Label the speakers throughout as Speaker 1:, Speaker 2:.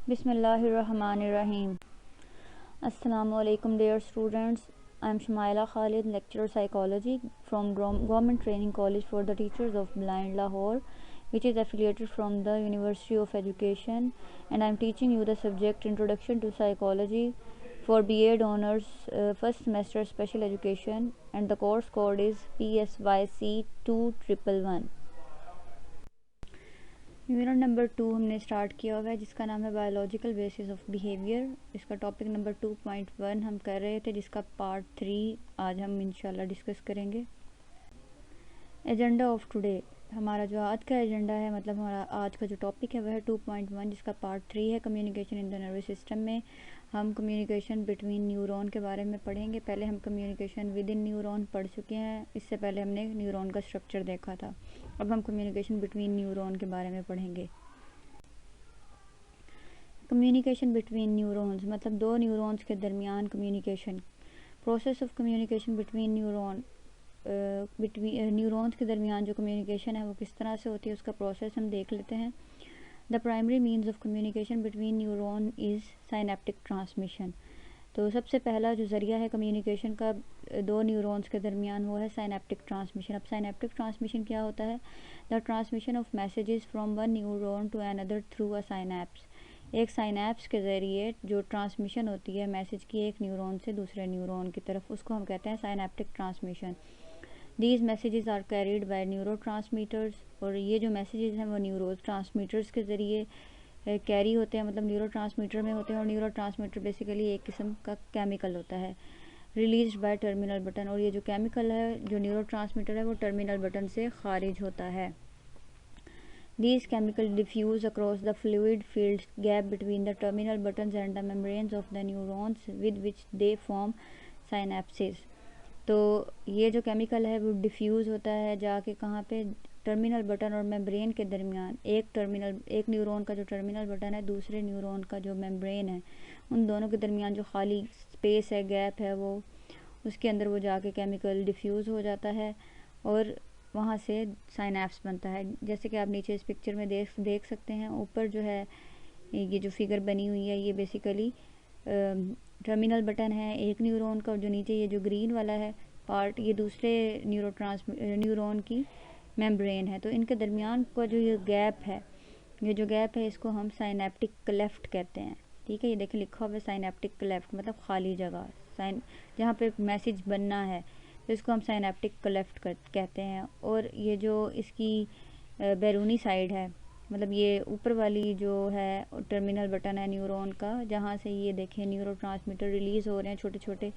Speaker 1: Bismillahirrahmanirrahim. Assalamu alaikum dear students. I am Shumaila Khalid, lecturer psychology from Government Training College for the Teachers of Blind Lahore, which is affiliated from the University of Education, and I am teaching you the subject Introduction to Psychology for B.Ed Honors first semester Special Education, and the course code is PSYC 2111. Unit number 2 हमने start किया हुआ है, जिसका नाम है biological basis of behaviour. इसका topic number 2.1 हम कर रहे थे, जिसका पार्ट 3 आज हम इंशाल्लाह डिस्कस करेंगे। एजेंडा ऑफ टुडे, हमारा जो आज का एजेंडा है, मतलब हमारा आज का जो टॉपिक है वह है 2.1, जिसका पार्ट 3 है communication in the nervous system. में हम कम्युनिकेशन बिटवीन न्यूरॉन के बारे में पढ़ेंगे। पहले हम कम्युनिकेशन विद इन न्यूरॉन पढ़ चुके हैं, इससे पहले हमने न्यूरॉन का स्ट्रक्चर देखा था। अब हम कम्युनिकेशन बिटवीन न्यूरॉन के बारे में पढ़ेंगे। कम्युनिकेशन बिटवीन न्यूरॉन्स मतलब दो न्यूरॉन्स के दरमियान communication. Process of communication between neurons के दरमियान जो कम्युनिकेशन है वो किस तरह से होती है, उसका प्रोसेस हम देख लेते हैं। The primary means of communication between neuron is synaptic transmission. तो सबसे पहला जो ज़रिया है कम्युनिकेशन का दो न्यूरॉन्स के दरमियान वो है साइनेप्टिक ट्रांसमिशन। अब साइनेप्टिक ट्रांसमिशन क्या होता है? The transmission of messages from one neuron to another through a synapse. एक साइनेप्स के ज़रिए जो ट्रांसमिशन होती है मैसेज की एक न्यूरॉन से दूसरे न्यूरॉन की तरफ, उसको हम कहते हैं synaptic transmission. These messages are carried by neurotransmitters, और ये जो मैसेजेस हैं वो न्यूरो ट्रांसमीटर्स के ज़रिए कैरी होते हैं, मतलब न्यूरो ट्रांसमीटर में होते हैं। और न्यूरो ट्रांसमीटर बेसिकली एक किस्म का केमिकल होता है, रिलीज बाय टर्मिनल बटन। और ये जो केमिकल है जो न्यूरो ट्रांसमीटर है वो टर्मिनल बटन से खारिज होता है। These chemicals diffuse across the fluid filled gap between the terminal buttons and the membranes of the neurons with which they form synapses। तो ये जो केमिकल है वो डिफ्यूज़ होता है जाके कहाँ पे? टर्मिनल बटन और मेम्ब्रेन के दरमियान। एक न्यूरॉन का जो टर्मिनल बटन है, दूसरे न्यूरॉन का जो मेम्ब्रेन है, उन दोनों के दरमियान जो खाली स्पेस है, गैप है, वो उसके अंदर वो जाके केमिकल डिफ्यूज़ हो जाता है और वहाँ से साइनेप्स बनता है। जैसे कि आप नीचे इस पिक्चर में देख सकते हैं, ऊपर जो है ये जो फिगर बनी हुई है ये बेसिकली टर्मिनल बटन है एक न्यूरॉन का, और जो नीचे ये जो ग्रीन वाला है पार्ट ये दूसरे न्यूरॉन की मेम्ब्रेन है। तो इनके दरमियान का जो ये गैप है इसको हम साइनेप्टिक क्लेफ्ट कहते हैं। ठीक है, ये देखें लिखा हुआ है साइनेप्टिक क्लेफ्ट, मतलब खाली जगह, जहाँ पे मैसेज बनना है, तो इसको हम साइनेप्टिक क्लेफ्ट कहते हैं। और ये जो इसकी बैरूनी साइड है, मतलब ये ऊपर वाली जो है टर्मिनल बटन है न्यूरॉन का, जहाँ से ये देखें न्यूरो ट्रांसमीटर रिलीज़ हो रहे हैं छोटे छोटे,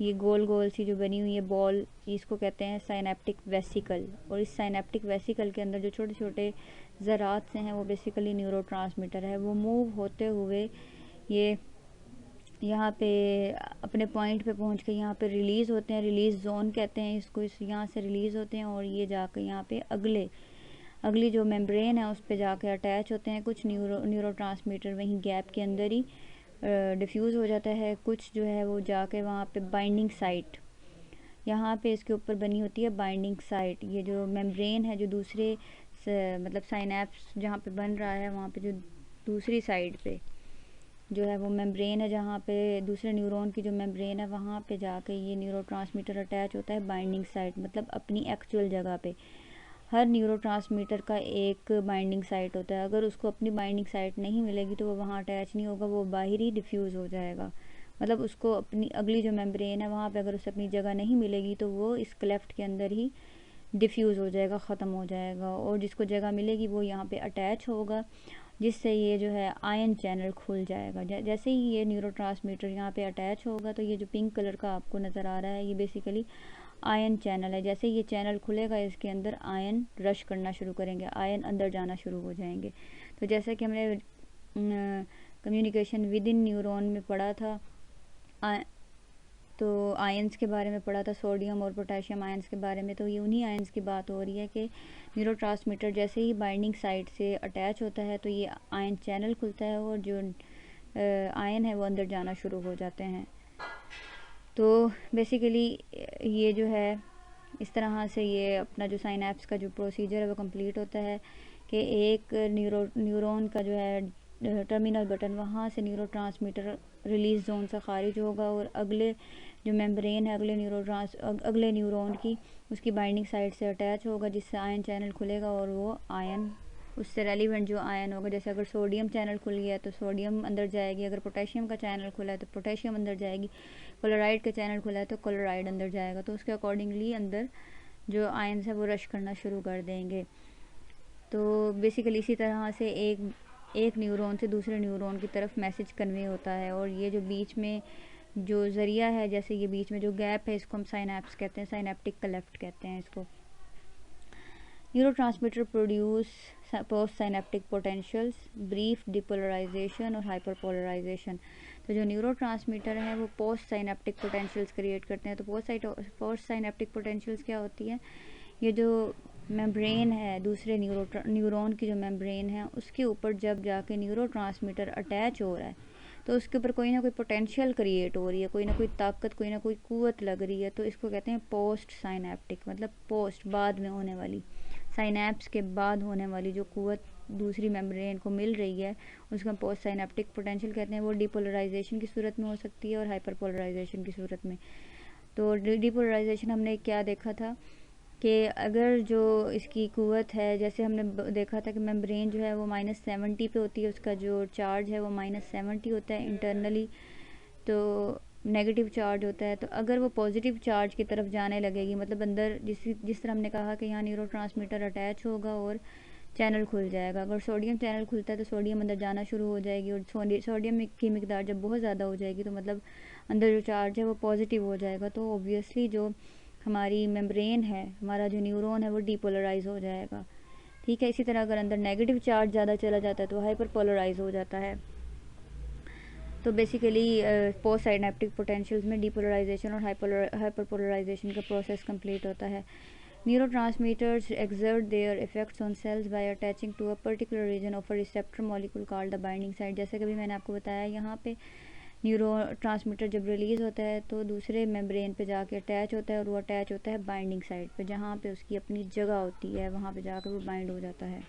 Speaker 1: ये गोल गोल सी जो बनी हुई है बॉल, इसको कहते हैं साइनेप्टिक वेसिकल। और इस साइनेप्टिक वेसिकल के अंदर जो छोटे छोटे ज़रात से हैं वो बेसिकली न्यूरो ट्रांसमीटर है। वो मूव होते हुए ये यहाँ पे अपने पॉइंट पे पहुँच के यहाँ पे रिलीज़ होते हैं, रिलीज़ जोन कहते हैं इसको। इस यहाँ से रिलीज़ होते हैं और ये जाकर यहाँ पे अगली जो मेम्ब्रेन है उस पे जाके अटैच होते हैं। कुछ न्यूरो ट्रांसमीटर वहीं गैप के अंदर ही डिफ्यूज़ हो जाता है, कुछ जो है वो जाके वहाँ पे बाइंडिंग साइट, यहाँ पे इसके ऊपर बनी होती है बाइंडिंग साइट। ये जो मेम्ब्रेन है जो दूसरे मतलब साइनेप्स जहाँ पे बन रहा है वहाँ पे जो दूसरी साइड पे जो है वो मेम्ब्रेन है, जहाँ पे दूसरे न्यूरॉन की जो मेम्ब्रेन है वहाँ पे जाके ये न्यूरो ट्रांसमीटर अटैच होता है बाइंडिंग साइट, मतलब अपनी एक्चुअल जगह पे। हर न्यूरो ट्रांसमीटर का एक बाइंडिंग साइट होता है, अगर उसको अपनी बाइंडिंग साइट नहीं मिलेगी तो वो वहाँ अटैच नहीं होगा, वो बाहर ही डिफ्यूज़ हो जाएगा। मतलब उसको अपनी अगली जो मेम्ब्रेन है वहाँ पे अगर उसे अपनी जगह नहीं मिलेगी तो वो इस क्लेफ्ट के अंदर ही डिफ्यूज़ हो जाएगा, ख़त्म हो जाएगा। और जिसको जगह मिलेगी वो यहाँ पे अटैच होगा, जिससे ये जो है आयन चैनल खुल जाएगा। जैसे ही ये न्यूरो ट्रांसमीटर यहाँ पे अटैच होगा तो ये जो पिंक कलर का आपको नज़र आ रहा है ये बेसिकली आयन चैनल है। जैसे ये चैनल खुलेगा इसके अंदर आयन रश करना शुरू करेंगे, आयन अंदर जाना शुरू हो जाएंगे। तो जैसे कि हमने कम्युनिकेशन विद इन न्यूरॉन में पढ़ा था, तो आयंस के बारे में पढ़ा था, सोडियम और पोटेशियम आयंस के बारे में। तो ये उन्हीं आयंस की बात हो रही है कि न्यूरो ट्रांसमीटर जैसे ही बाइंडिंग साइट से अटैच होता है तो ये आयन चैनल खुलता है और जो आयन है वो अंदर जाना शुरू हो जाते हैं। तो बेसिकली ये जो है इस तरह से ये अपना जो साइनेप्स का जो प्रोसीजर है वो कंप्लीट होता है कि एक न्यूरॉन का जो है टर्मिनल बटन, वहाँ से न्यूरोट्रांसमीटर रिलीज जोन से खारिज होगा और अगले जो मेम्ब्रेन है अगले न्यूरॉन की उसकी बाइंडिंग साइट से अटैच होगा, जिससे आयन चैनल खुलेगा और वो आयन उससे रेलिवेंट जो आयन होगा, जैसे अगर सोडियम चैनल खुल गया तो सोडियम अंदर जाएगी, अगर पोटेशियम का चैनल खुला है तो पोटेशियम अंदर जाएगी, क्लोराइड का चैनल खुला है तो क्लोराइड अंदर जाएगा। तो उसके अकॉर्डिंगली अंदर जो आयन्स है वो रश करना शुरू कर देंगे। तो बेसिकली इसी तरह से एक न्यूरॉन से दूसरे न्यूरॉन की तरफ मैसेज कन्वे होता है। और ये जो बीच में जो ज़रिया है, जैसे ये बीच में जो गैप है, इसको हम साइनैप्स कहते हैं, साइनेप्टिक क्लेफ्ट कहते हैं इसको। Neurotransmitter produce post synaptic potentials, brief depolarization और हाइपरपोलराइजेशन। तो जो न्यूरोट्रांसमीटर है वो पोस्ट साइनेप्टिक पोटेंशियल्स क्रिएट करते हैं। तो पोस्ट साइनेप्टिक पोटेंशियल्स क्या होती है? ये जो मेम्ब्रेन है, दूसरे न्यूरॉन की जो मेम्ब्रेन है उसके ऊपर जब जाके न्यूरोट्रांसमीटर अटैच हो रहा है तो उसके ऊपर कोई ना कोई पोटेंशियल क्रिएट हो रही है, कोई ना कोई ताकत, कोई ना कोई कुव्वत लग रही है। तो इसको कहते हैं पोस्ट साइनेप्टिक, मतलब पोस्ट बाद में होने वाली, साइनैप्स के बाद होने वाली जो कुव्वत दूसरी मेम्ब्रेन को मिल रही है उसको हम पोस्ट साइनेप्टिक पोटेंशियल कहते हैं। वो डिपोलराइजेशन की सूरत में हो सकती है और हाइपरपोलराइजेशन की सूरत में। तो डिपोलराइजेशन हमने क्या देखा था कि अगर जो इसकी कुव्वत है, जैसे हमने देखा था कि मेम्ब्रेन जो है वो -70 पे होती है, उसका जो चार्ज है वो -70 होता है इंटरनली, तो नेगेटिव चार्ज होता है। तो अगर वो पॉजिटिव चार्ज की तरफ जाने लगेगी, मतलब अंदर जिस तरह हमने कहा कि यहाँ न्यूरोट्रांसमीटर अटैच होगा और चैनल खुल जाएगा। अगर सोडियम चैनल खुलता है तो सोडियम अंदर जाना शुरू हो जाएगी और सोडियम की मिकदार जब बहुत ज़्यादा हो जाएगी तो मतलब अंदर जो चार्ज है वो पॉजिटिव हो जाएगा। तो ऑब्वियसली जो हमारी मेम्ब्रेन है, हमारा जो न्यूरॉन है वो डीपोलराइज हो जाएगा। ठीक है, इसी तरह अगर अंदर नेगेटिव चार्ज ज़्यादा चला जाता है तो हाइपरपोलराइज हो जाता है। तो बेसिकली पोस्ट साइनेप्टिक पोटेंशियल्स में डीपोलराइजेशन और हाइपरपोलराइजेशन का प्रोसेस कंप्लीट होता है। Neurotransmitters exert their effects on cells by attaching to a particular region of a receptor molecule called the binding site। जैसे कभी मैंने आपको बताया, यहाँ पे न्यूरो ट्रांसमीटर जब रिलीज़ होता है तो दूसरे मेम्ब्रेन पे जाके अटैच होता है और वो अटैच होता है बाइंडिंग साइट पे, जहाँ पे उसकी अपनी जगह होती है, वहाँ पे जाकर वो बाइंड हो जाता है।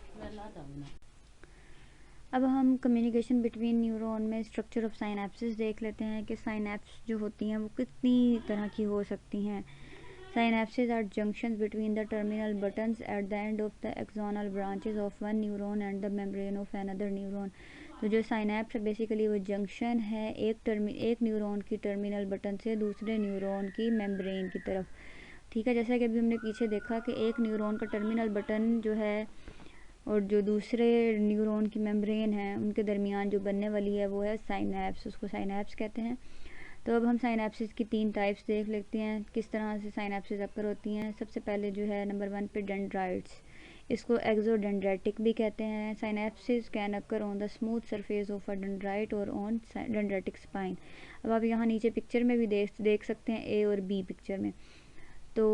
Speaker 1: अब हम कम्युनिकेशन बिटवीन न्यूरॉन में स्ट्रक्चर ऑफ साइनेप्सिस देख लेते हैं कि साइनेप्स जो होती हैं वो कितनी तरह की हो सकती हैं। Synapses are junctions between the terminal buttons at the end of the axonal branches of one neuron and the membrane of another neuron। तो जो साइनेप्स है बेसिकली वो जंक्शन है एक न्यूरॉन की टर्मिनल बटन से दूसरे न्यूरॉन की मेम्ब्रेन की तरफ। ठीक है, जैसा कि अभी हमने पीछे देखा कि एक न्यूरॉन का टर्मिनल बटन जो है और जो दूसरे न्यूरॉन की मेम्ब्रेन है उनके दरमियान जो बनने वाली है वो है साइनेप्स, उसको साइनेप्स कहते हैं। तो अब हम साइनेप्सिस की 3 टाइप्स देख लेते हैं, किस तरह से साइनेप्सिस अकर होती हैं। सबसे पहले जो है नंबर 1 पे डेंड्राइट्स, इसको एक्सोडेंड्रेटिक भी कहते हैं। Synapses can occur on the smooth surface of a dendrite और ऑन डेंड्रेटिक स्पाइन। अब आप यहाँ नीचे पिक्चर में भी देख सकते हैं, ए और बी पिक्चर में। तो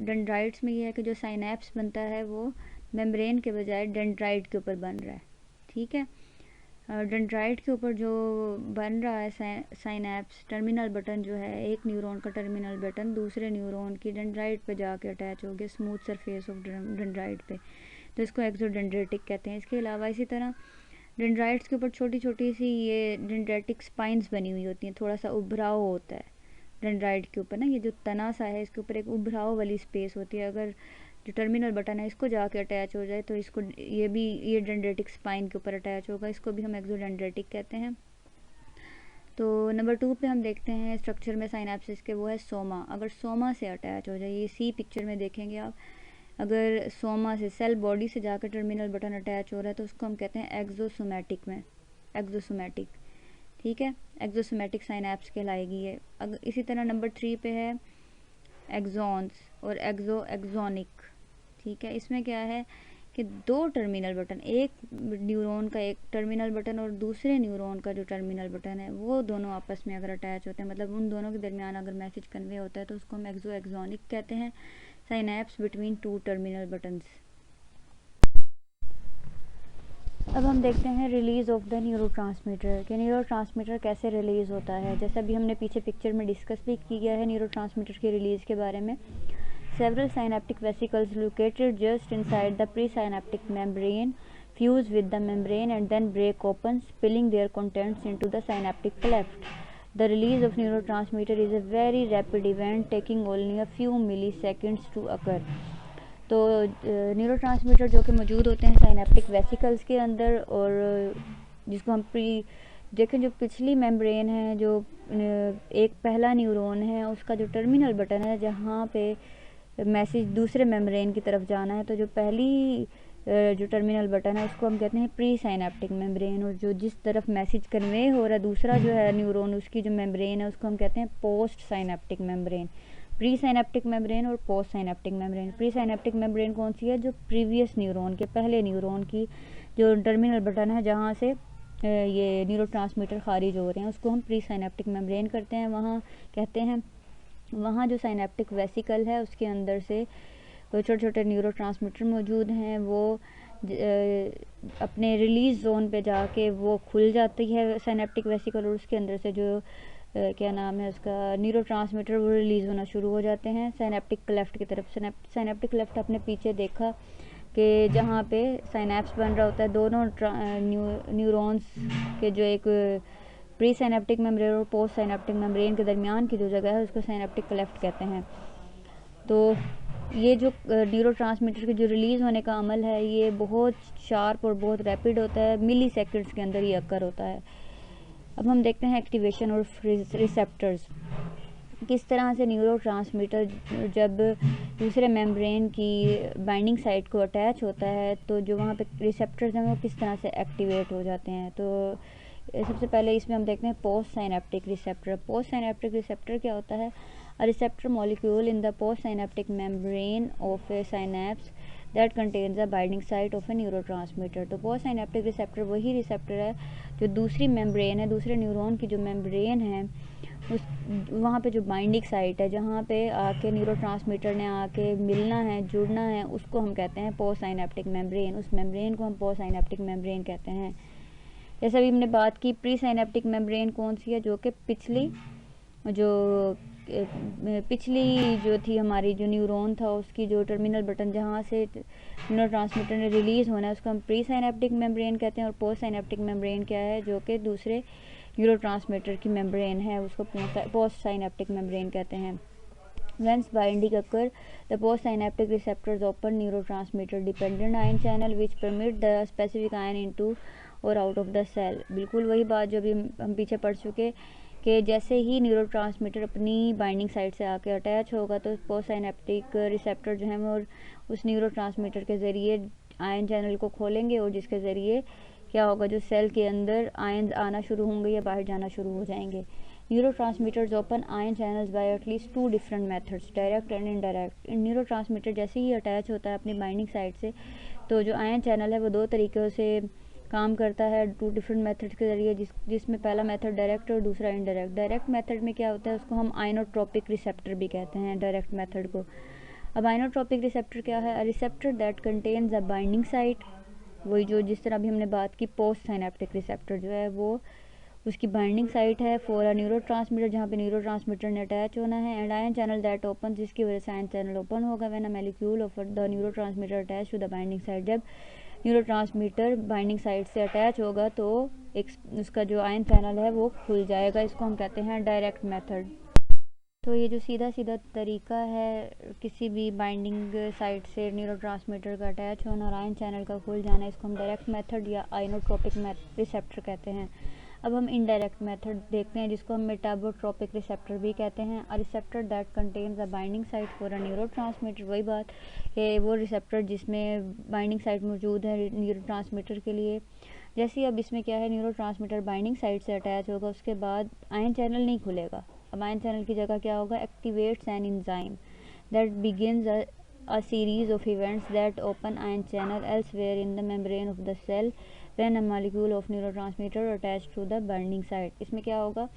Speaker 1: डेंड्राइट्स में ये है कि जो साइनेप्स बनता है वो मेम्ब्रेन के बजाय डेंड्राइट के ऊपर बन रहा है। ठीक है, डेंड्राइट के ऊपर जो बन रहा है साइनेप्स, टर्मिनल बटन जो है, एक न्यूरॉन का टर्मिनल बटन दूसरे न्यूरॉन की डेंड्राइट पे जाके अटैच हो गया, स्मूथ सरफेस ऑफ डेंड्राइट पे, तो इसको एक्सोडेंड्रेटिक कहते हैं। इसके अलावा इसी तरह डेंड्राइट्स के ऊपर छोटी छोटी सी ये डेंड्रेटिक स्पाइंस बनी हुई होती हैं, थोड़ा सा उभराव होता है डेंड्राइट के ऊपर ना, ये जो तना सा है इसके ऊपर एक उभराव वाली स्पेस होती है। अगर जो टर्मिनल बटन है इसको जाके अटैच हो जाए तो इसको ये डेंड्रेटिक स्पाइन के ऊपर अटैच होगा, इसको भी हम एक्सोडेंड्रेटिक कहते हैं। तो नंबर 2 पे हम देखते हैं स्ट्रक्चर में साइनेप्सिस के, वो है सोमा। अगर सोमा से अटैच हो जाए, ये सी पिक्चर में देखेंगे आप, अगर सोमा से सेल बॉडी से जाकर टर्मिनल बटन अटैच हो रहा है तो उसको हम कहते हैं एक्सोसोमेटिक में, एक्सोसोमेटिक। ठीक है, एक्सोसोमेटिक साइनेप्स कहलाएगी ये। अगर इसी तरह नंबर 3 पे है एक्सॉन्स और एक्सोनिक। ठीक है, इसमें क्या है कि 2 टर्मिनल बटन, एक न्यूरॉन का एक टर्मिनल बटन और दूसरे न्यूरॉन का जो टर्मिनल बटन है वो दोनों आपस में अगर अटैच होते हैं, मतलब उन दोनों के दरमियान अगर मैसेज कन्वे होता है तो उसको हम एक्सोनिक कहते हैं। Synapse between 2 terminal buttons. अब हम देखते हैं रिलीज़ ऑफ द न्यूरोट्रांसमीटर, कि न्यूरोट्रांसमीटर कैसे रिलीज़ होता है। जैसे अभी हमने पीछे पिक्चर में डिस्कस भी किया है न्यूरोट्रांसमीटर की रिलीज़ के बारे में। Several synaptic vesicles located just inside the presynaptic membrane fuse with the membrane and then break open, spilling their contents into the synaptic cleft. The release of neurotransmitter is a very rapid event taking only a few milliseconds to occur. तो neurotransmitter जो कि मौजूद होते हैं synaptic vesicles के अंदर, और जिसको हम देखें जो पिछली मेम्ब्रेन है, जो एक पहला न्यूरॉन है उसका जो टर्मिनल बटन है जहाँ पे मैसेज दूसरे मेम्ब्रेन की तरफ जाना है, तो जो पहली जो टर्मिनल बटन है उसको हम कहते हैं प्री साइनेप्टिक मेम्ब्रेन, और जो जिस तरफ मैसेज कन्वे हो रहा है दूसरा जो है न्यूरॉन उसकी जो मेम्ब्रेन है उसको हम कहते हैं post synaptic membrane. Pre synaptic membrane और post synaptic membrane. Pre synaptic membrane कौन सी है? जो प्रीवियस न्यूरॉन के पहले न्यूरॉन की जो टर्मिनल बटन है जहाँ से ये न्यूरोट्रांसमीटर खारिज हो रहे हैं उसको हम प्री साइनेप्टिक मेम्ब्रेन करते हैं। वहाँ कहते हैं वहाँ जो साइनेप्टिक वेसिकल है उसके अंदर से छोटे छोटे न्यूरोट्रांसमीटर मौजूद हैं, वो अपने रिलीज जोन पे जाके वो खुल जाती है साइनेप्टिक वेसिकल, और उसके अंदर से जो क्या नाम है उसका न्यूरोट्रांसमीटर वो रिलीज़ होना शुरू हो जाते हैं साइनेप्टिक क्लेफ्ट की तरफ। साइनेप्टिक क्लेफ्ट आपने पीछे देखा कि जहाँ पे साइनेप्स बन रहा होता है, दोनों न्यूरॉन्स के जो एक प्री साइनेप्टिक मेम्ब्रेन और पोस्ट साइनेप्टिक मेम्ब्रेन के दरमियान की जो जगह है उसको साइनेप्टिक क्लेफ्ट कहते हैं। तो ये जो न्यूरोट्रांसमीटर के जो रिलीज़ होने का अमल है ये बहुत शार्प और बहुत रैपिड होता है, मिली सेकेंड्स के अंदर ये अकर होता है। अब हम देखते हैं एक्टिवेशन और रिसेप्टर्स। किस तरह से न्यूरोट्रांसमीटर जब दूसरे मेम्ब्रेन की बाइंडिंग साइट को अटैच होता है तो जो वहाँ पे रिसेप्टर्स हैं वो किस तरह से एक्टिवेट हो जाते हैं। तो सबसे पहले इसमें हम देखते हैं post synaptic receptor. Post synaptic receptor क्या होता है? A receptor molecule in the post synaptic membrane of A synapse that contains a binding site of A neurotransmitter. तो पोस्ट साइनेप्टिक रिसेप्टर वही रिसेप्टर है जो दूसरी मेम्ब्रेन है, दूसरे न्यूरॉन की जो मेम्ब्रेन है उस वहाँ पे जो बाइंडिंग साइट है जहाँ पे आके न्यूरोट्रांसमीटर ने आके मिलना है, जुड़ना है, उसको हम कहते हैं पोस्ट साइनेप्टिक मेम्ब्रेन। उस मेम्ब्रेन को हम पोस्ट साइनेप्टिक मेम्ब्रेन कहते हैं। जैसे अभी हमने बात की प्री साइनेप्टिक मेम्ब्रेन कौन सी है? जो कि पिछली जो थी हमारी जो न्यूरॉन था उसकी जो टर्मिनल बटन जहाँ से न्यूरोट्रांसमीटर ने रिलीज़ होना है उसको हम प्री साइनेप्टिक मेम्ब्रेन कहते हैं। और पोस्ट साइनेप्टिक मेम्ब्रेन क्या है? जो कि दूसरे न्यूरोट्रांसमीटर की मेम्ब्रेन है उसको पोस्ट साइनेप्टिक मेम्ब्रेन कहते हैं। Once binding occur, the postsynaptic receptors open neurotransmitter-dependent ion channel which permit the specific ion into or out of the cell। बिल्कुल वही बात जो अभी हम पीछे पढ़ चुके कि जैसे ही न्यूरोट्रांसमीटर अपनी बाइंडिंग साइट से आके अटैच होगा तो पोस्टसाइनेप्टिक रिसेप्टर जो हैं वो उस न्यूरोट्रांसमीटर के ज़रिए आयन चैनल को खोलेंगे, और जिसके ज़रिए क्या होगा, जो सेल के अंदर आयन आना शुरू होंगे या बाहर जाना शुरू हो जाएंगे। Neurotransmitters open ion channels bye at least 2 different methods, direct and indirect. Neurotransmitter जैसे ही अटैच होता है अपनी बाइंडिंग साइट से तो जो आयन चैनल है वो 2 तरीक़ों से काम करता है, 2 डिफरेंट मेथड्स के ज़रिए, जिसमें पहला मेथड डायरेक्ट और दूसरा इनडायरेक्ट। डायरेक्ट मेथड में क्या होता है? उसको हम आइनोट्रोपिक रिसेप्टर भी कहते हैं, डायरेक्ट मेथड को। अब आइनोट्रोपिक रिसेप्टर क्या है? Receptor that contains a binding site, वही जो जिस तरह अभी हमने बात की पोस्ट साइनेप्टिक रिसेप्टर जो है वो उसकी बाइंडिंग साइट है फॉर अ न्यूरोट्रांसमीटर जहाँ पे न्यूरोट्रांसमीटर ने अटैच होना है। And ion channel that open, जिसकी वजह से आयन चैनल ओपन होगा when a molecule of the neurotransmitter attach to the binding site. जब न्यूरोट्रांसमीटर बाइंडिंग साइट से अटैच होगा तो एक उसका जो आयन चैनल है वो खुल जाएगा, इसको हम कहते हैं डायरेक्ट मेथड। तो ये जो सीधा सीधा तरीका है किसी भी बाइंडिंग साइट से न्यूरोट्रांसमीटर का अटैच होना और आयन चैनल का खुल जाना, इसको हम डायरेक्ट मेथड या आइनोट्रोपिक रिसेप्टर कहते हैं। अब हम इनडायरेक्ट मेथड देखते हैं जिसको हम मेटाबोट्रोपिक रिसेप्टर भी कहते हैं। A receptor that contains a binding site for a neurotransmitter, वही बात कि वो रिसेप्टर जिसमें बाइंडिंग साइट मौजूद है न्यूरोट्रांसमीटर के लिए। जैसे अब इसमें क्या है, न्यूरोट्रांसमीटर बाइंडिंग साइट से अटैच होगा उसके बाद आयन चैनल नहीं खुलेगा। अब आयन चैनल की जगह क्या होगा? Activates an enzyme that begins a series of events that open ion channel elsewhere in the membrane of the cell when a molecule of neurotransmitter attached to the binding site। इसमें क्या होगा?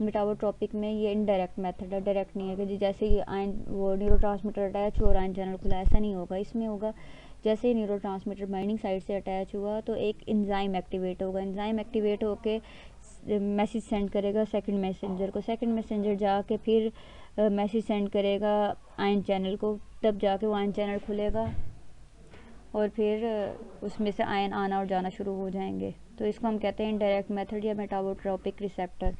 Speaker 1: मेटाबोट्रोपिक में ये indirect method है, direct नहीं है कि जैसे ही आयन वो न्यूरोट्रांसमीटर अटैच हुआ और आयन चैनल खुला, ऐसा नहीं होगा। इसमें होगा जैसे ही न्यूरोट्रांसमीटर बाइंडिंग साइट से अटैच हुआ तो एक एंजाइम एक्टिवेट होगा। एंजाइम एक्टिवेट होके मैसेज सेंड करेगा सेकंड मैसेंजर को, सेकंड मैसेंजर जाके फिर मैसेज सेंड करेगा आयन चैनल को, तब जाके वो आयन चैनल खुलेगा और फिर उसमें से आयन आना और जाना शुरू हो जाएंगे। तो इसको हम कहते हैं इनडायरेक्ट मेथड या मेटाबोट्रोपिक रिसेप्टर।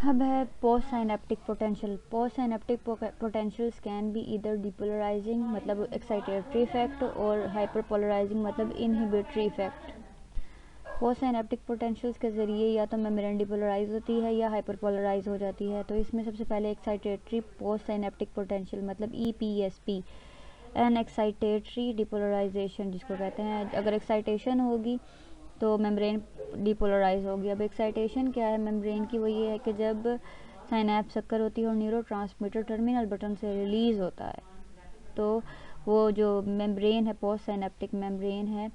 Speaker 1: अब है post synaptic potential. Post synaptic potentials can be either depolarising मतलब एक्साइटेटरी इफेक्ट और हाइपरपोलराइजिंग मतलब inhibitory effect. Post synaptic potentials के ज़रिए या तो मेम्ब्रेन डिपोलराइज होती है या हाइपरपोलराइज हो जाती है। तो इसमें सबसे पहले एक्साइटेटरी पोस्ट साइनेप्टिक पोटेंशियल मतलब EPSP, एन एक्साइटेटरी डिपोलराइजेशन जिसको कहते हैं। अगर एक्साइटेशन होगी तो मेम्ब्रेन डिपोलराइज होगी। अब एक्साइटेशन क्या है मेम्ब्रेन की, वो ये है कि जब साइनेप्स अक्कर होती है और न्यूरोट्रांसमीटर टर्मिनल बटन से रिलीज़ होता है, तो वो जो मेम्ब्रेन है पोस्ट साइनेप्टिक मेम्ब्रेन है,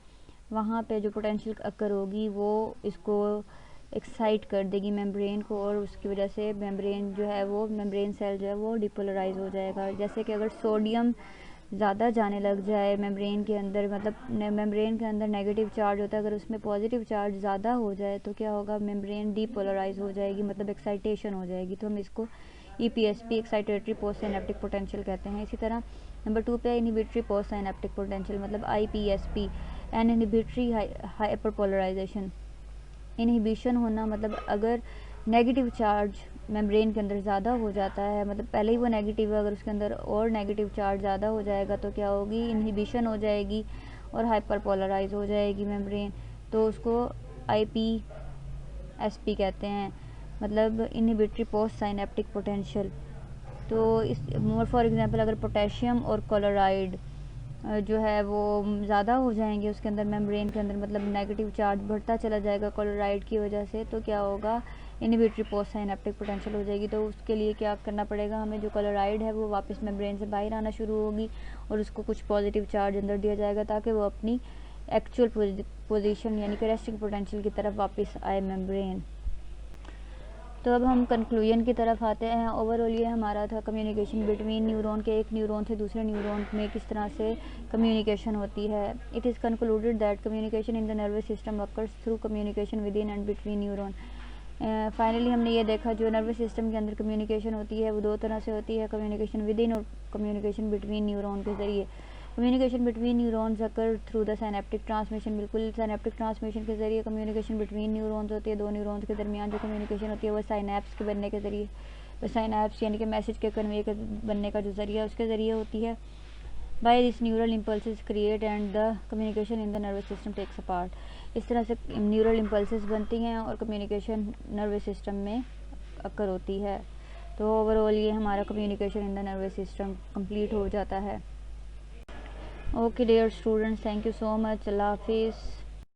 Speaker 1: वहाँ पे जो पोटेंशियल अक्कर होगी वो इसको एक्साइट कर देगी मेम्ब्रेन को, और उसकी वजह से मेम्ब्रेन जो है वो मेम्ब्रेन सेल जो है वो डिपोलराइज हो जाएगा। जैसे कि अगर सोडियम ज़्यादा जाने लग जाए मेम्ब्रेन के अंदर, मतलब मेम्ब्रेन के अंदर नेगेटिव चार्ज होता है, अगर उसमें पॉजिटिव चार्ज ज़्यादा हो जाए तो क्या होगा, मेम्ब्रेन डीपोलराइज हो जाएगी, मतलब एक्साइटेशन हो जाएगी। तो हम इसको EPSP excitatory post synaptic potential कहते हैं। इसी तरह नंबर 2 पे इनहिबिटरी पोस्ट साइनेप्टिक पोटेंशियल मतलब IPSP, an inhibitory hyperpolarization. Inhibition होना मतलब अगर नेगेटिव चार्ज मेम्ब्रेन के अंदर ज़्यादा हो जाता है, मतलब पहले ही वो नेगेटिव है, अगर उसके अंदर और नेगेटिव चार्ज ज़्यादा हो जाएगा तो क्या होगी, इनहिबिशन हो जाएगी और हाइपरपोलराइज हो जाएगी मेम्ब्रेन। तो उसको IPSP कहते हैं, मतलब इनहिबिटरी पोस्ट साइनेप्टिक पोटेंशियल। तो इस फॉर एग्जांपल अगर पोटेशियम और क्लोराइड जो है वो ज़्यादा हो जाएंगे उसके अंदर मेम्ब्रेन के अंदर, मतलब नेगेटिव चार्ज बढ़ता चला जाएगा क्लोराइड की वजह से, तो क्या होगा, इनहिबिटरी पोस्ट साइनेप्टिक पोटेंशियल हो जाएगी। तो उसके लिए क्या करना पड़ेगा हमें, जो क्लोराइड है वो वापस मेम्ब्रेन से बाहर आना शुरू होगी और उसको कुछ पॉजिटिव चार्ज अंदर दिया जाएगा ताकि वो अपनी एक्चुअल पोजीशन यानी कि रेस्टिंग पोटेंशियल की तरफ वापस आए मेम्ब्रेन। तो अब हम कंक्लूजन की तरफ आते हैं। ओवरऑल ये हमारा था कम्युनिकेशन बिटवीन न्यूरॉन के, एक न्यूरॉन से दूसरे न्यूरॉन में किस तरह से कम्युनिकेशन होती है। It is concluded that communication in the nervous system occurs through communication with in and between neuron. Finally हमने ये देखा जो नर्वस सिस्टम के अंदर कम्युनिकेशन होती है वो दो तरह से होती है, कम्युनिकेशन विद इन और कम्युनिकेशन बिटवीन न्यूरॉन के ज़रिए। Communication between neurons occur through the synaptic transmission, बिल्कुल साइनेप्टिक ट्रांसमिशन के जरिए कम्युनिकेशन बिटवीन न्यूरॉन्स होती है, दो न्यूरॉन्स के दरमियान जो कम्युनिकेशन होती है वो साइनेप्स के बनने के ज़रिए, तो साइनेप्स यानी कि मैसेज के कन्वे के बनने का जो ज़रिया उसके ज़रिए होती है। By this neural impulses create and the communication in the nervous system takes a part. इस तरह से न्यूरल इम्पल्सेस बनती हैं और कम्युनिकेशन नर्वस सिस्टम में अकर होती है। तो ओवरऑल ये हमारा communication in the nervous system complete हो जाता है। Okay dear students, thank you so much. अल्लाह हाफिज़।